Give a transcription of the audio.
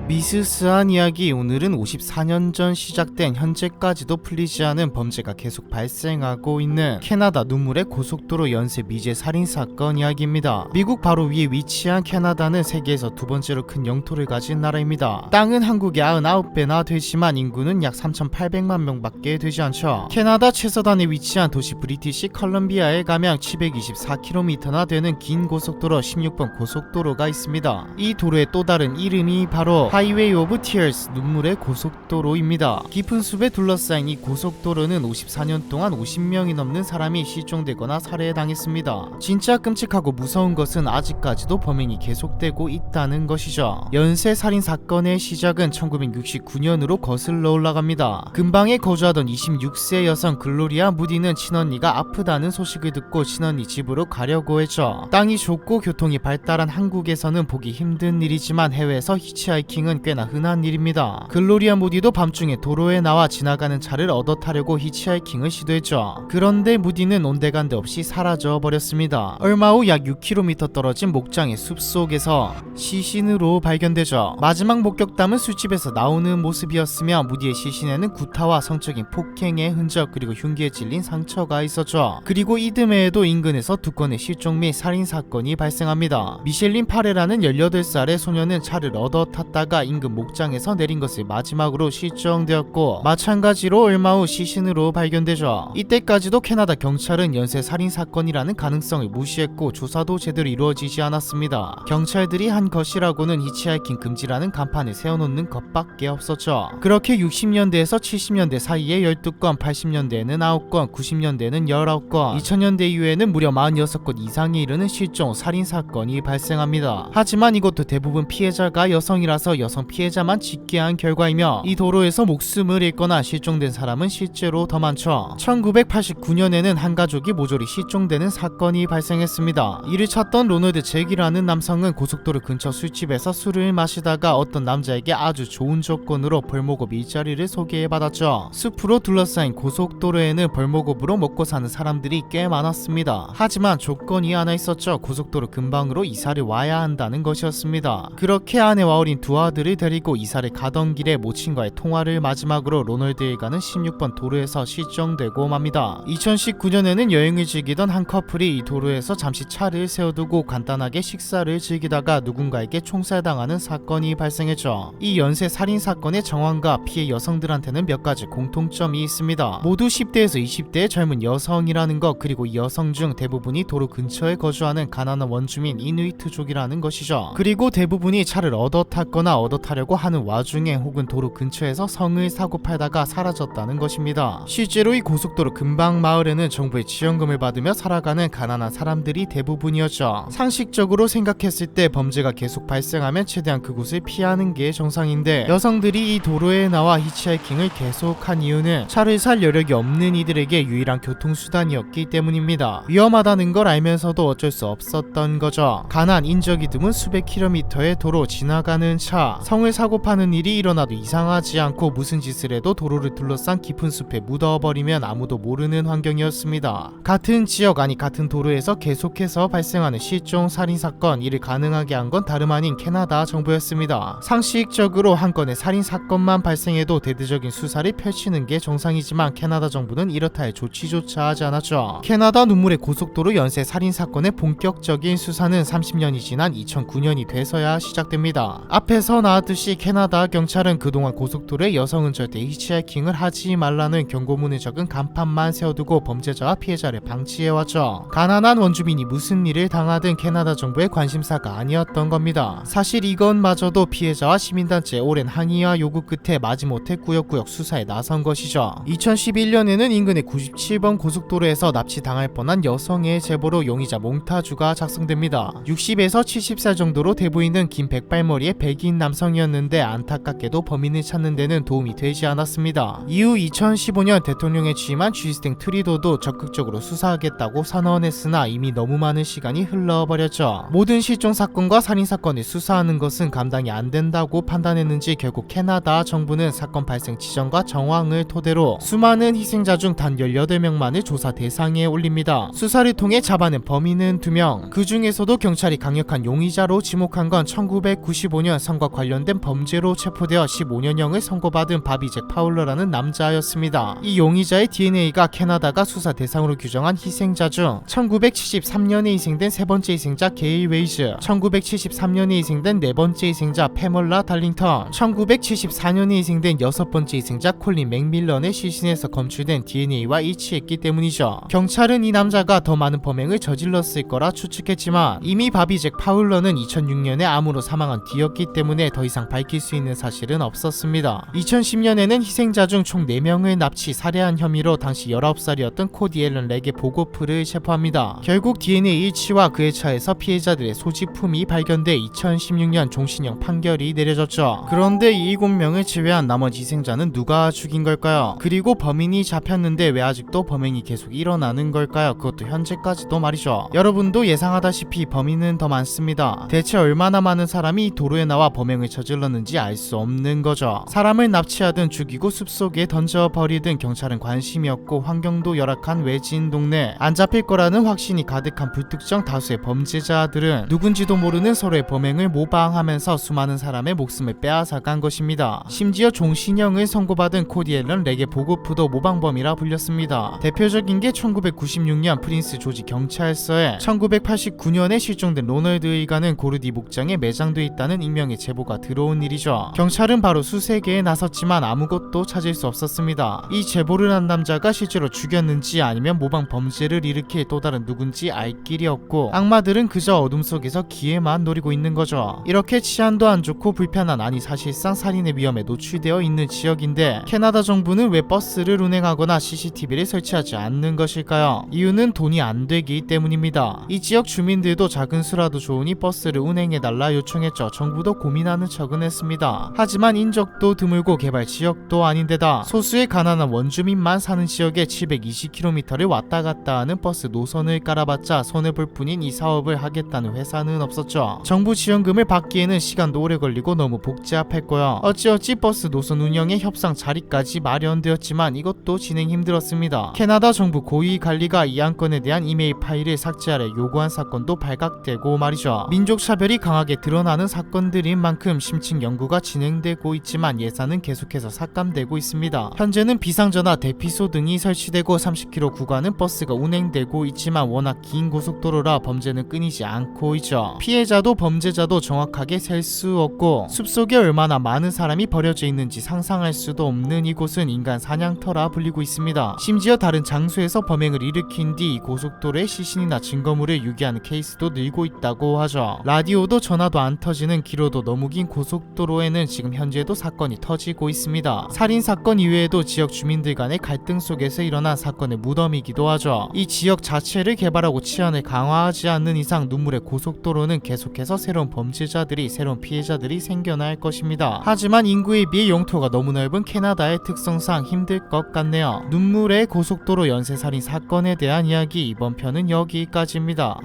미스스한 이야기. 오늘은 54년 전 시작된 현재까지도 풀리지 않은 범죄가 계속 발생하고 있는 캐나다 눈물의 고속도로 연쇄 미제 살인 사건 이야기입니다. 미국 바로 위에 위치한 캐나다는 세계에서 두 번째로 큰 영토를 가진 나라입니다. 땅은 한국의 99배나 되지만 인구는 약 3,800만 명밖에 되지 않죠. 캐나다 최서단에 위치한 도시 브리티시 컬럼비아에 가면 724km나 되는 긴 고속도로 16번 고속도로가 있습니다. 이 도로의 또 다른 이름이 바로 하이웨이 오브 티어스, 눈물의 고속도로입니다. 깊은 숲에 둘러싸인 이 고속도로는 54년 동안 50명이 넘는 사람이 실종되거나 살해당했습니다. 진짜 끔찍하고 무서운 것은 아직까지도 범행이 계속되고 있다는 것이죠. 연쇄 살인 사건의 시작은 1969년으로 거슬러 올라갑니다. 근방에 거주하던 26세 여성 글로리아 무디는 친언니가 아프다는 소식을 듣고 친언니 집으로 가려고 했죠. 땅이 좁고 교통이 발달한 한국에서는 보기 힘든 일이지만 해외에서 히치하이킹은 꽤나 흔한 일입니다. 글로리아 무디도 밤중에 도로에 나와 지나가는 차를 얻어 타려고 히치하이킹을 시도했죠. 그런데 무디는 온데간데 없이 사라져 버렸습니다. 얼마 후 약 6km 떨어진 목장의 숲속에서 시신으로 발견되죠. 마지막 목격담은 술집에서 나오는 모습이었으며 무디의 시신에는 구타와 성적인 폭행의 흔적 그리고 흉기에 찔린 상처가 있었죠. 그리고 이듬해에도 인근에서 두 건의 실종 및 살인 사건이 발생합니다. 미셸린 파레라는 18살의 소녀는 차를 얻어 탔다가 인근 목장에서 내린 것을 마지막으로 실종되었고, 마찬가지로 얼마 후 시신으로 발견되죠. 이때까지도 캐나다 경찰은 연쇄 살인 사건이라는 가능성을 무시했고 조사도 제대로 이루어지지 않았습니다. 경찰들이 한 것이라고는 히치하이킹 금지라는 간판을 세워놓는 것밖에 없었죠. 그렇게 60년대에서 70년대 사이에 12건, 80년대에는 9건, 90년대에는 19건, 2000년대 이후에는 무려 46건 이상에 이르는 실종, 살인 사건이 발생합니다. 하지만 이것도 대부분 피해자가 여성이라서 여성 피해자만 집계한 결과이며, 이 도로에서 목숨을 잃거나 실종된 사람은 실제로 더 많죠. 1989년에는 한 가족이 모조리 실종되는 사건이 발생했습니다. 이를 찾던 로널드 잭이라는 남성은 고속도로 근처 술집에서 술을 마시다가 어떤 남자에게 아주 좋은 조건으로 벌목업 일자리를 소개해받았죠. 숲으로 둘러싸인 고속도로에는 벌목업으로 먹고 사는 사람들이 꽤 많았습니다. 하지만 조건이 하나 있었죠. 고속도로 근방으로 이사를 와야 한다는 것이었습니다. 그렇게 아내와 어린 두 아들을 데리고 이사를 가던 길에 모친과의 통화를 마지막으로 로널드 일가는 16번 도로에서 실종되고 맙니다. 2019년에는 여행을 즐기던 한 커플이 이 도로에서 잠시 차를 세워두고 간단하게 식사를 즐기다가 누군가에게 총살당하는 사건이 발생했죠. 이 연쇄 살인 사건의 정황과 피해 여성들한테는 몇 가지 공통점이 있습니다. 모두 10대에서 20대의 젊은 여성이라는 것, 그리고 이 여성 중 대부분이 도로 근처에 거주하는 가난한 원주민 이누이트족이라는 것이죠. 그리고 대부분이 차를 얻어 탔거나 얻어 타려고 하는 와중에 혹은 도로 근처에서 성을 사고 팔다가 사라졌다는 것입니다. 실제로 이 고속도로 근방 마을에는 정부의 지원금을 받으며 살아가는 가난한 사람들이 대부분이었죠. 상식적으로 생각했을 때 범죄가 계속 발생하면 최대한 그곳을 피하는 게 정상인데, 여성들이 이 도로에 나와 히치하이킹을 계속한 이유는 차를 살 여력이 없는 이들에게 유일한 교통수단이었기 때문입니다. 위험하다는 걸 알면서도 어쩔 수 없었던 거죠. 가난, 인적이 드문 수백 킬로미터의 도로, 지나가는 차, 성을 사고 파는 일이 일어나도 이상하지 않고 무슨 짓을 해도 도로를 둘러싼 깊은 숲에 묻어버리면 아무도 모르는 환경이었습니다. 같은 지역, 아니 같은 도로에서 계속해서 발생하는 실종, 살인 사건, 이를 가능하게 한 건 다름 아닌 캐나다 정부였습니다. 상식적으로 한 건의 살인 사건만 발생해도 대대적인 수사를 펼치는 게 정상이지만 캐나다 정부는 이렇다 할 조치조차 하지 않았죠. 캐나다 눈물의 고속도로 연쇄 살인 사건의 본격적인 수사는 30년이 지난 2009년이 돼서야 시작됩니다. 앞에서 나왔듯이 캐나다 경찰은 그동안 고속도로에 여성은 절대 히치하이킹을 하지 말라는 경고문을 적은 간판만 세워두고 범죄자와 피해자를 방치해왔죠. 가난한 원주민이 무슨 일을 당하든 캐나다 정부의 관심사가 아니었던 겁니다. 사실 이것마저도 피해자와 시민단체의 오랜 항의와 요구 끝에 마지못해 꾸역꾸역 수사에 나선 것이죠. 2011년에는 인근의 97번 고속도로에서 납치당할 뻔한 여성의 제보로 용의자 몽타주가 작성됩니다. 60에서 70살 정도로 돼 보이는 긴 백발머리의 백인 남성이었는데 안타깝게도 범인을 찾는 데는 도움이 되지 않았습니다. 이후 2015년 대통령에 취임한 주스틴 트리도도 적극적으로 수사하겠다고 선언했으나 이미 너무 많은 시간이 흘러버렸죠. 모든 실종 사건과 살인 사건을 수사하는 것은 감당이 안 된다고 판단했는지 결국 캐나다 정부는 사건 발생 지점과 정황을 토대로 수많은 희생자 중 단 18명만을 조사 대상에 올립니다. 수사를 통해 잡아낸 범인은 2명, 그 중에서도 경찰이 강력한 용의자로 지목한 건 1995년 성곽 관련된 범죄로 체포되어 15년형을 선고받은 바비 잭 파울러라는 남자였습니다. 이 용의자의 DNA가 캐나다가 수사 대상으로 규정한 희생자 중 1973년에 희생된 세 번째 희생자 게일 웨이즈, 1973년에 희생된 네 번째 희생자 패멀라 달링턴, 1974년에 희생된 여섯 번째 희생자 콜린 맥밀런의 시신에서 검출된 DNA와 일치했기 때문이죠. 경찰은 이 남자가 더 많은 범행을 저질렀을 거라 추측했지만 이미 바비 잭 파울러는 2006년에 암으로 사망한 뒤였기 때문에 더 이상 밝힐 수 있는 사실은 없었습니다. 2010년에는 희생자 중 총 4명을 납치, 살해한 혐의로 당시 19살이었던 코디 앨런 렉의 보고프를 체포합니다. 결국 DNA 일치와 그의 차에서 피해자들의 소지품이 발견돼 2016년 종신형 판결이 내려졌죠. 그런데 이 7명을 제외한 나머지 희생자는 누가 죽인 걸까요? 그리고 범인이 잡혔는데 왜 아직도 범행이 계속 일어나는 걸까요? 그것도 현재까지도 말이죠. 여러분도 예상하다시피 범인은 더 많습니다. 대체 얼마나 많은 사람이 도로에 나와 범행을 저질렀는지 알 수 없는 거죠. 사람을 납치하든 죽이고 숲속에 던져버리든 경찰은 관심이 없고 환경도 열악한 외진 동네, 안 잡힐 거라는 확신이 가득한 불특정 다수의 범죄자들은 누군지도 모르는 서로의 범행을 모방하면서 수많은 사람의 목숨을 빼앗아간 것입니다. 심지어 종신형을 선고받은 코디 앨런 렉의 보고프도 모방범이라 불렸습니다. 대표적인 게 1996년 프린스 조지 경찰서에 1989년에 실종된 로널드 의가는 고르디 목장에 매장돼 있다는 익명의 제보가 들어온 일이죠. 경찰은 바로 수색에 나섰지만 아무것도 찾을 수 없었습니다. 이 제보를 한 남자가 실제로 죽였는지 아니면 모방 범죄를 일으킬 또 다른 누군지 알 길이 없고 악마들은 그저 어둠 속에서 기회만 노리고 있는 거죠. 이렇게 치안도 안 좋고 불편한, 아니 사실상 살인의 위험에 노출되어 있는 지역인데 캐나다 정부는 왜 버스를 운행하거나 CCTV를 설치하지 않는 것일까요? 이유는 돈이 안 되기 때문입니다. 이 지역 주민들도 작은 수라도 좋으니 버스를 운행해달라 요청했죠. 정부도 고민하는 척은 했습니다. 하지만 인적도 드물고 개발 지역도 아닌데다 소수의 가난한 원주민만 사는 지역에 720km를 왔다 갔다 하는 버스 노선을 깔아봤자 손해볼 뿐인 이 사업을 하겠다는 회사는 없었죠. 정부 지원금을 받기에는 시간도 오래 걸리고 너무 복잡했고요. 어찌어찌 버스 노선 운영에 협상 자리까지 마련되었지만 이것도 진행 힘들었습니다. 캐나다 정부 고위관리가 이 안건에 대한 이메일 파일을 삭제하려 요구한 사건도 발각되고 말이죠. 민족 차별이 강하게 드러나는 사건들인 만큼 심층 연구가 진행되고 있지만 예산은 계속해서 삭감되고 있습니다. 현재는 비상전화, 대피소 등이 설치되고 30km 구간은 버스가 운행되고 있지만 워낙 긴 고속도로라 범죄는 끊이지 않고 있죠. 피해자도 범죄자도 정확하게 셀 수 없고 숲속에 얼마나 많은 사람이 버려져 있는지 상상할 수도 없는 이곳은 인간 사냥터라 불리고 있습니다. 심지어 다른 장소에서 범행을 일으킨 뒤 고속도로에 시신이나 증거물을 유기하는 케이스도 늘고 있다고 하죠. 라디오도 전화도 안 터지는 길어도 너무 긴 고속도로에는 지금 현재도 사건이 터지고 있습니다. 살인사건 이외에도 지역 주민들 간의 갈등 속에서 일어난 사건의 무덤이기도 하죠. 이 지역 자체를 개발하고 치안을 강화하지 않는 이상 눈물의 고속도로는 계속해서 새로운 범죄자들이, 새로운 피해자들이 생겨날 것입니다. 하지만 인구에 비해 영토가 너무 넓은 캐나다의 특성상 힘들 것 같네요. 눈물의 고속도로 연쇄살인 사건에 대한 이야기, 이번 편은 여기까지입니다.